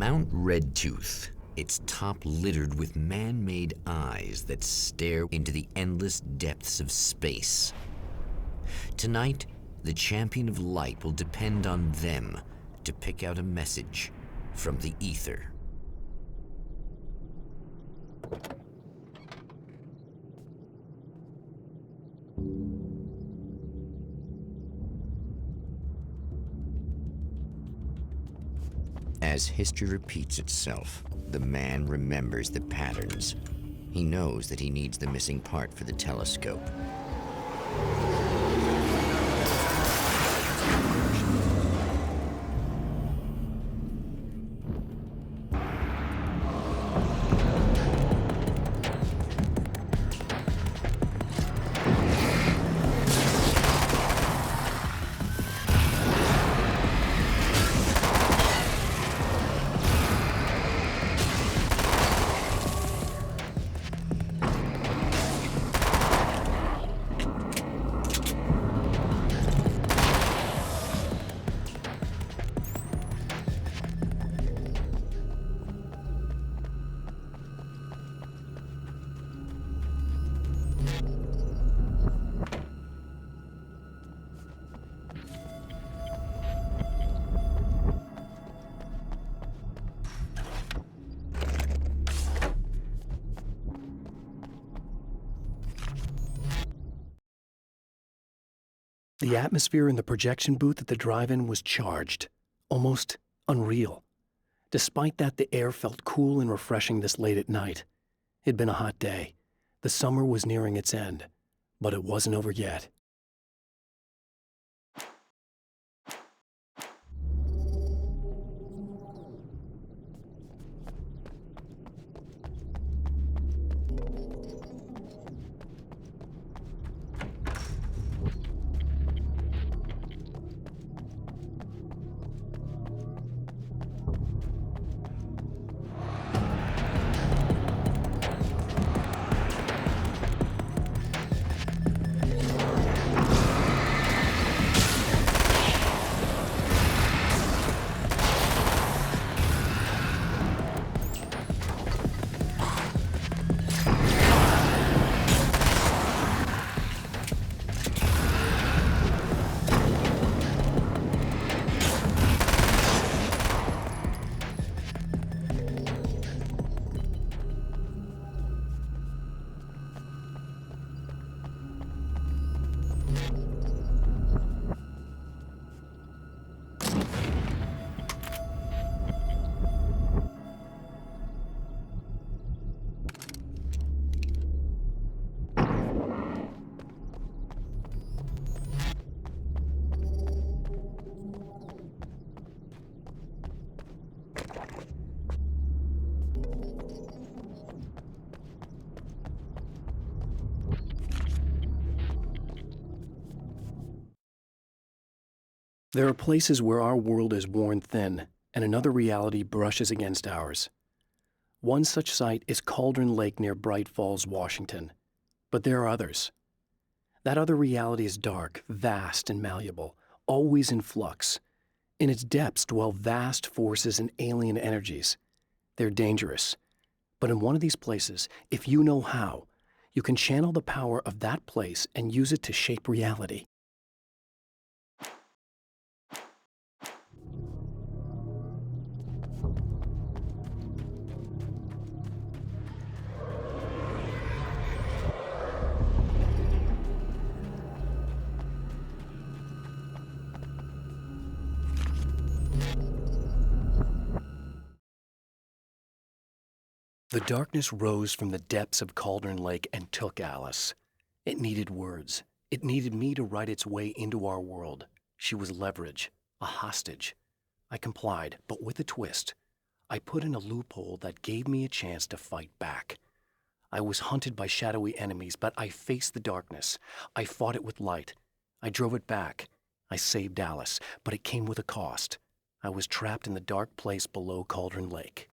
Mount Redtooth, its top littered with man-made eyes that stare into the endless depths of space. Tonight, the champion of light will depend on them to pick out a message from the ether. As history repeats itself, the man remembers the patterns. He knows that he needs the missing part for the telescope. The atmosphere in the projection booth at the drive-in was charged, almost unreal. Despite that, the air felt cool and refreshing this late at night. It'd been a hot day. The summer was nearing its end, but it wasn't over yet. There are places where our world is worn thin, and another reality brushes against ours. One such site is Cauldron Lake near Bright Falls, Washington. But there are others. That other reality is dark, vast, and malleable, always in flux. In its depths dwell vast forces and alien energies. They're dangerous. But in one of these places, if you know how, you can channel the power of that place and use it to shape reality. The darkness rose from the depths of Cauldron Lake and took Alice. It needed words. It needed me to write its way into our world. She was leverage, a hostage. I complied, but with a twist. I put in a loophole that gave me a chance to fight back. I was hunted by shadowy enemies, but I faced the darkness. I fought it with light. I drove it back. I saved Alice, but it came with a cost. I was trapped in the dark place below Cauldron Lake.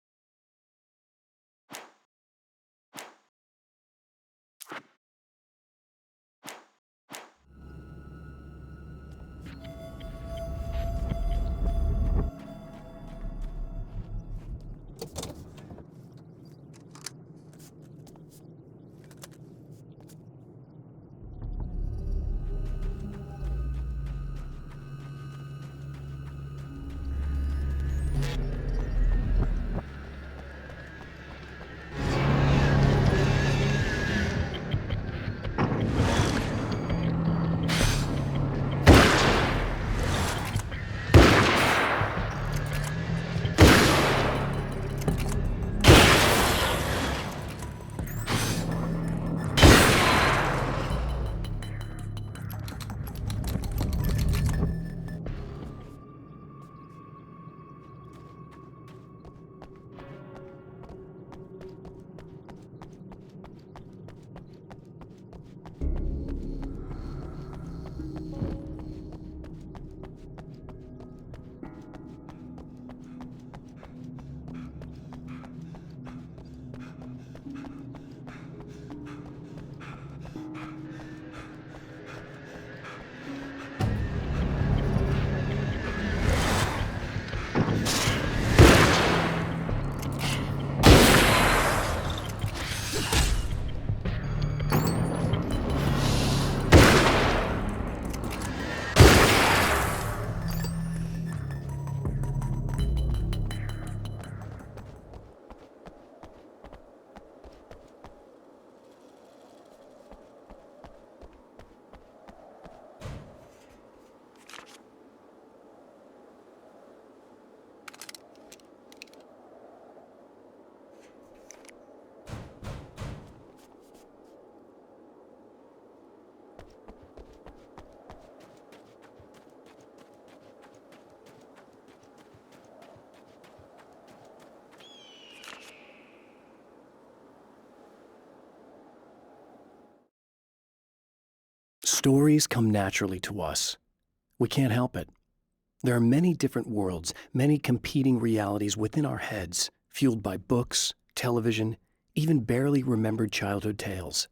Stories come naturally to us. We can't help it. There are many different worlds, many competing realities within our heads, fueled by books, television, even barely remembered childhood tales.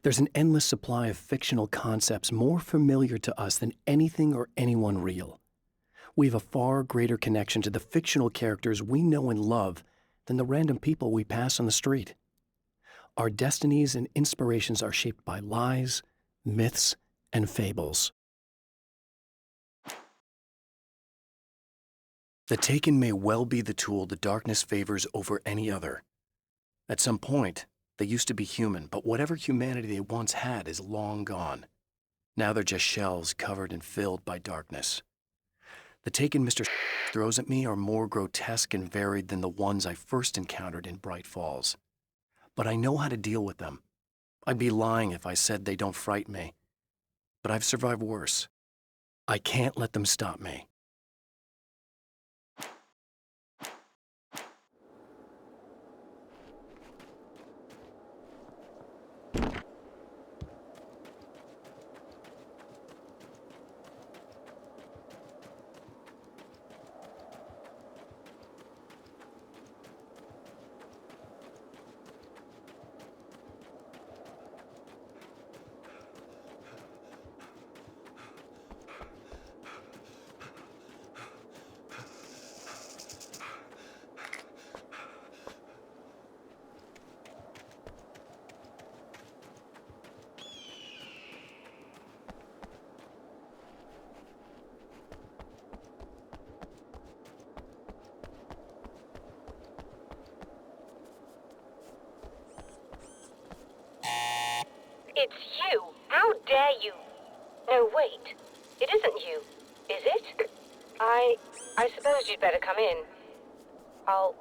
There's an endless supply of fictional concepts more familiar to us than anything or anyone real. We have a far greater connection to the fictional characters we know and love than the random people we pass on the street. Our destinies and inspirations are shaped by lies, myths, and fables. The Taken may well be the tool the darkness favors over any other. At some point, they used to be human, but whatever humanity they once had is long gone. Now they're just shells covered and filled by darkness. The Taken Mr. throws at me are more grotesque and varied than the ones I first encountered in Bright Falls. But I know how to deal with them. I'd be lying if I said they don't frighten me. But I've survived worse. I can't let them stop me. It's you! How dare you! No, wait. It isn't you, is it? I suppose you'd better come in. I'll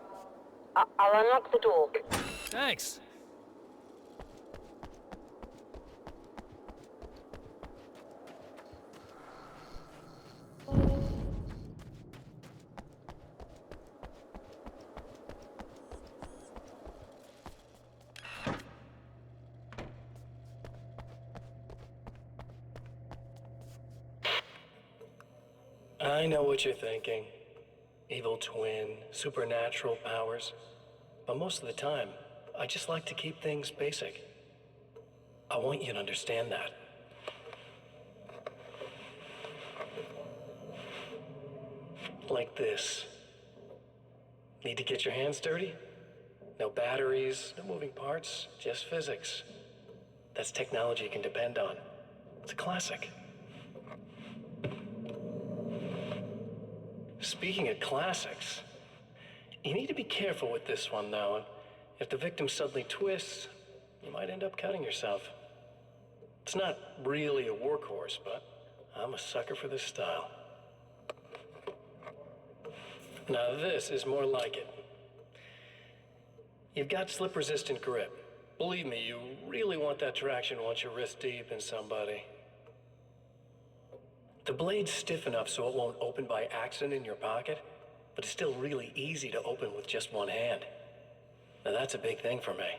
unlock the door. Thanks. I know what you're thinking. Evil twin, supernatural powers. But most of the time, I just like to keep things basic. I want you to understand that. Like this. Need to get your hands dirty? No batteries, no moving parts, just physics. That's technology you can depend on. It's a classic. Speaking of classics, you need to be careful with this one, though. If the victim suddenly twists, you might end up cutting yourself. It's not really a workhorse, but I'm a sucker for this style. Now this is more like it. You've got slip-resistant grip. Believe me, you really want that traction once you're wrist deep in somebody. The blade's stiff enough so it won't open by accident in your pocket, but it's still really easy to open with just one hand. Now that's a big thing for me.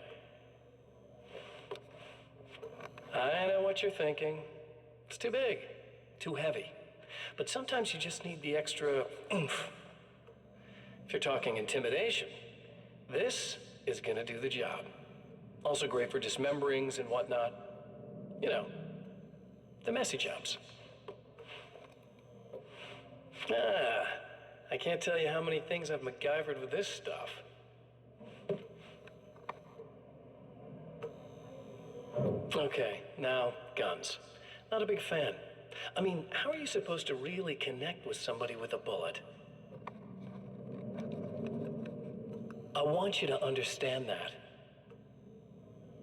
I know what you're thinking. It's too big, too heavy. But sometimes you just need the extra oomph. If you're talking intimidation, this is gonna do the job. Also great for dismemberings and whatnot. You know, the messy jobs. I can't tell you how many things I've MacGyvered with this stuff. Okay, now guns. Not a big fan. I mean, how are you supposed to really connect with somebody with a bullet? I want you to understand that.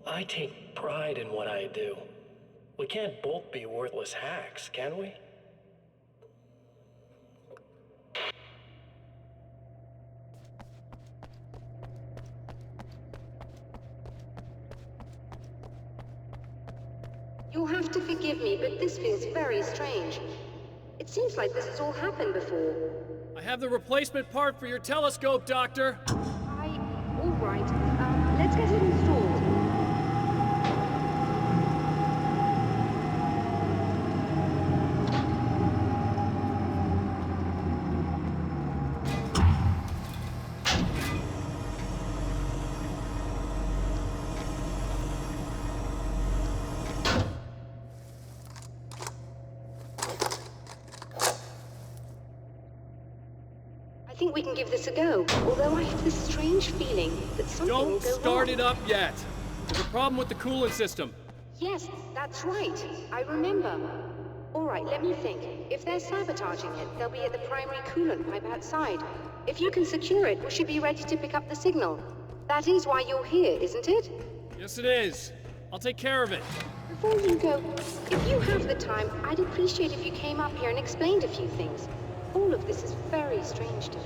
I take pride in what I do. We can't both be worthless hacks, can we? You'll have to forgive me, but this feels very strange. It seems like this has all happened before. I have the replacement part for your telescope, Doctor. All right. Let's get it installed. think we can give this a go, although I have this strange feeling that something will Don't go start wrong. it up yet. There's a problem with the coolant system. Yes, that's right. I remember. All right, let me think. If they're sabotaging it, they'll be at the primary coolant pipe outside. If you can secure it, we should be ready to pick up the signal. That is why you're here, isn't it? Yes, it is. I'll take care of it. Before you go, if you have the time, I'd appreciate if you came up here and explained a few things. All of this is very strange to me.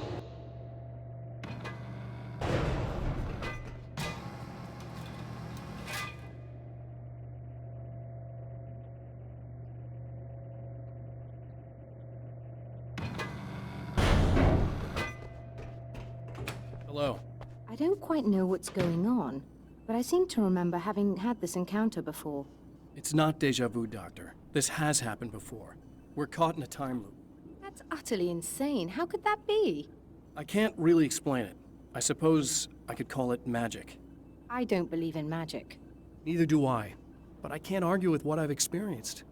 Hello. I don't quite know what's going on, but I seem to remember having had this encounter before. It's not deja vu, Doctor. This has happened before. We're caught in a time loop. That's utterly insane. How could that be? I can't really explain it. I suppose I could call it magic. I don't believe in magic. Neither do I, but I can't argue with what I've experienced.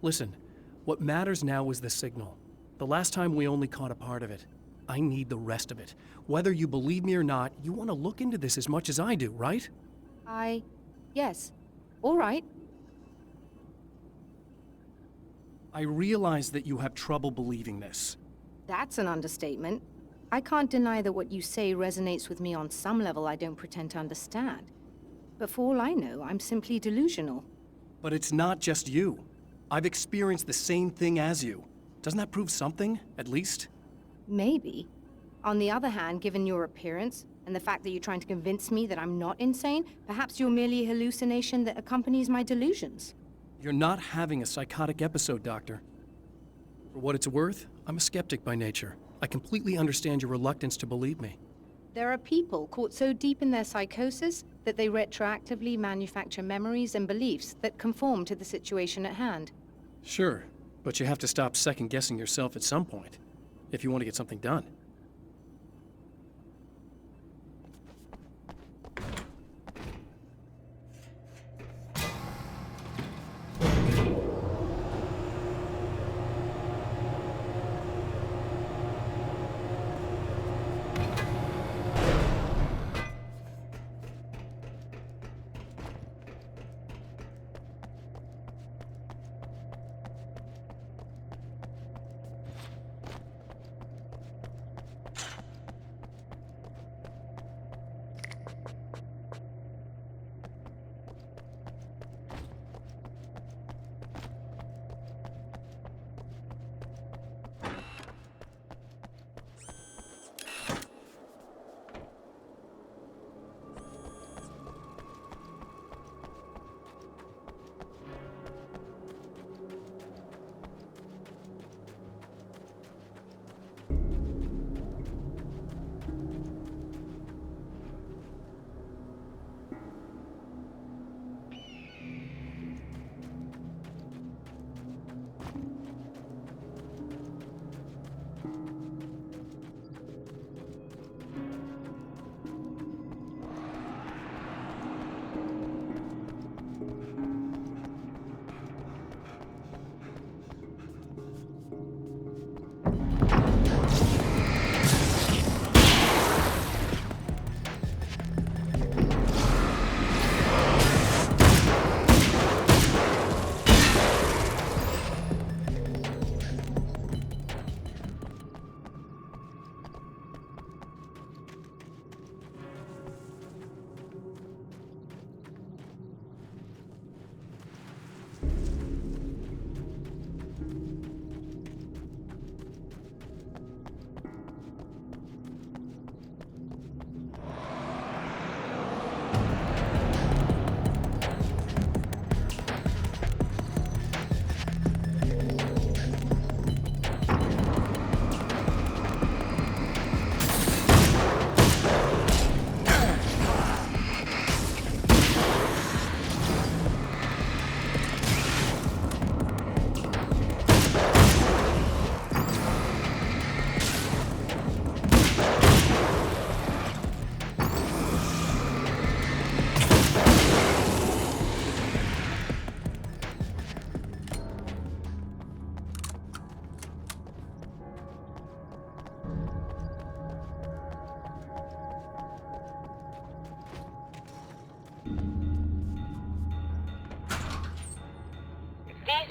Listen, what matters now is the signal. The last time we only caught a part of it. I need the rest of it. Whether you believe me or not, you want to look into this as much as I do, right? Yes. All right. I realize that you have trouble believing this. That's an understatement. I can't deny that what you say resonates with me on some level I don't pretend to understand. But for all I know, I'm simply delusional. But it's not just you. I've experienced the same thing as you. Doesn't that prove something, at least? Maybe. On the other hand, given your appearance, and the fact that you're trying to convince me that I'm not insane, perhaps you're merely a hallucination that accompanies my delusions. You're not having a psychotic episode, Doctor. For what it's worth, I'm a skeptic by nature. I completely understand your reluctance to believe me. There are people caught so deep in their psychosis that they retroactively manufacture memories and beliefs that conform to the situation at hand. Sure, but you have to stop second-guessing yourself at some point, if you want to get something done.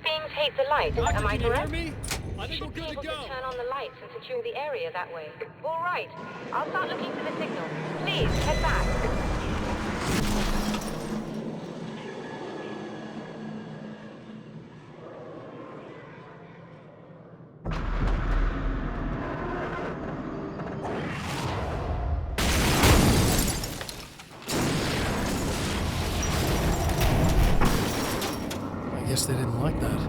These beings hate the light, Doctor, am I can you hear correct? me? I think we're Should be good to able go. to turn on the lights and secure the area that way. All right. I'll start looking for the signal. Please, head back. I guess they didn't like that.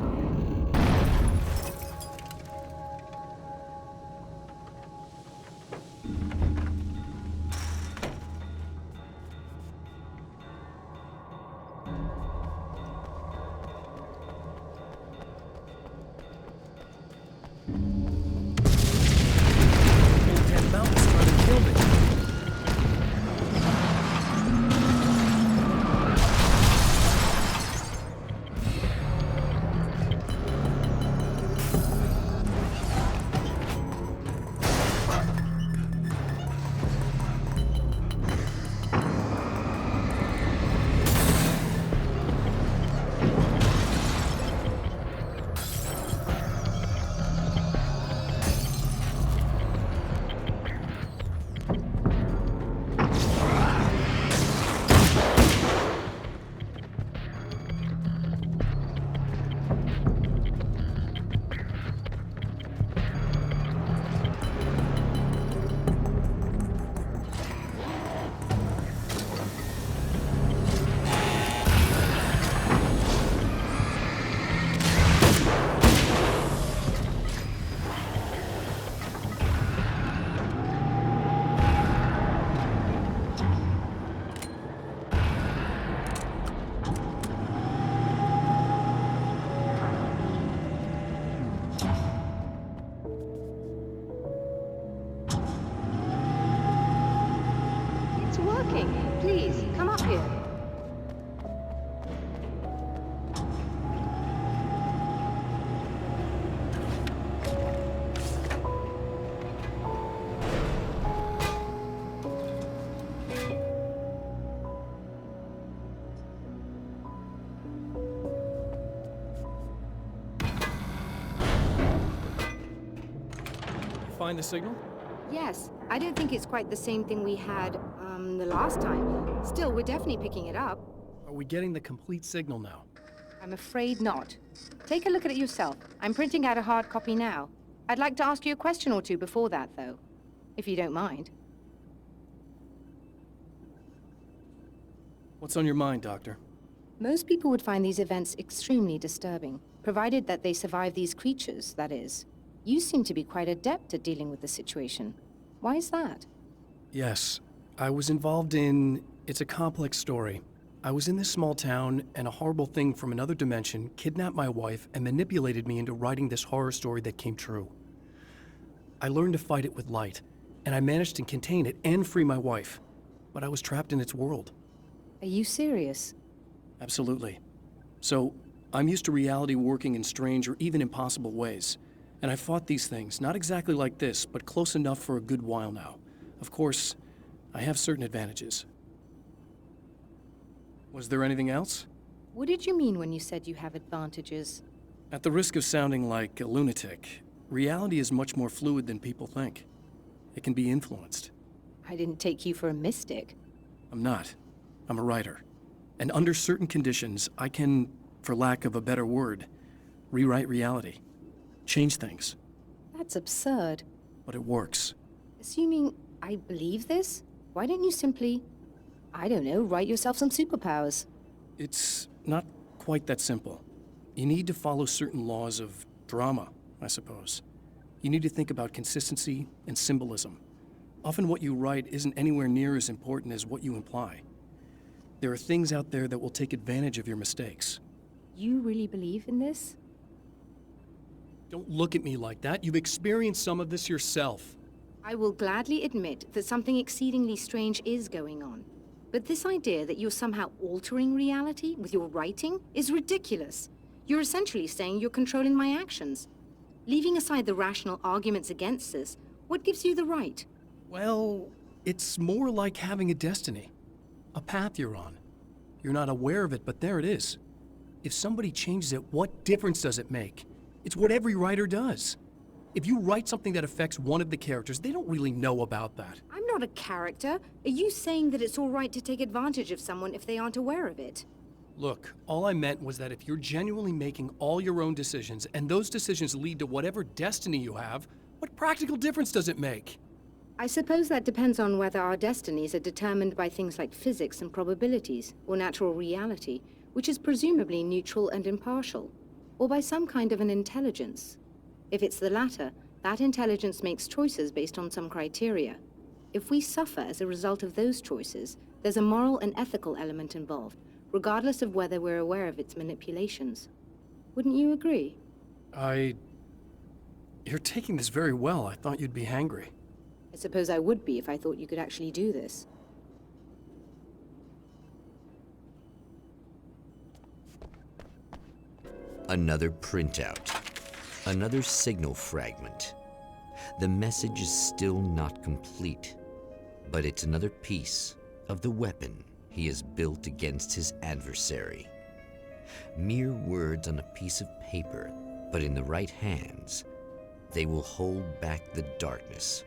Damn mountain's trying to kill me. It's working. Please, come up here. Find the signal? Yes, I don't think it's quite the same thing we had, the last time. Still, we're definitely picking it up. Are we getting the complete signal now? I'm afraid not. Take a look at it yourself. I'm printing out a hard copy now. I'd like to ask you a question or two before that, though, if you don't mind. What's on your mind, Doctor? Most people would find these events extremely disturbing, provided that they survive these creatures, that is. You seem to be quite adept at dealing with the situation. Why is that? Yes, I was involved in... It's a complex story. I was in this small town, and a horrible thing from another dimension kidnapped my wife and manipulated me into writing this horror story that came true. I learned to fight it with light, and I managed to contain it and free my wife. But I was trapped in its world. Are you serious? Absolutely. So, I'm used to reality working in strange or even impossible ways. And I fought these things, not exactly like this, but close enough for a good while now. Of course, I have certain advantages. Was there anything else? What did you mean when you said you have advantages? At the risk of sounding like a lunatic, reality is much more fluid than people think. It can be influenced. I didn't take you for a mystic. I'm not. I'm a writer. And under certain conditions, I can, for lack of a better word, rewrite reality. Change things. That's absurd. But it works. Assuming I believe this, why don't you simply, I don't know, write yourself some superpowers? It's not quite that simple. You need to follow certain laws of drama, I suppose. You need to think about consistency and symbolism. Often what you write isn't anywhere near as important as what you imply. There are things out there that will take advantage of your mistakes. You really believe in this? Don't look at me like that. You've experienced some of this yourself. I will gladly admit that something exceedingly strange is going on. But this idea that you're somehow altering reality with your writing is ridiculous. You're essentially saying you're controlling my actions. Leaving aside the rational arguments against this, what gives you the right? Well, it's more like having a destiny. A path you're on. You're not aware of it, but there it is. If somebody changes it, what difference does it make? It's what every writer does. If you write something that affects one of the characters, they don't really know about that. I'm not a character. Are you saying that it's all right to take advantage of someone if they aren't aware of it? Look, all I meant was that if you're genuinely making all your own decisions, and those decisions lead to whatever destiny you have, what practical difference does it make? I suppose that depends on whether our destinies are determined by things like physics and probabilities, or natural reality, which is presumably neutral and impartial, or by some kind of an intelligence. If it's the latter, that intelligence makes choices based on some criteria. If we suffer as a result of those choices, there's a moral and ethical element involved, regardless of whether we're aware of its manipulations. Wouldn't you agree? You're taking this very well. I thought you'd be hangry. I suppose I would be if I thought you could actually do this. Another printout. Another signal fragment. The message is still not complete, but it's another piece of the weapon he has built against his adversary. Mere words on a piece of paper, but in the right hands, they will hold back the darkness.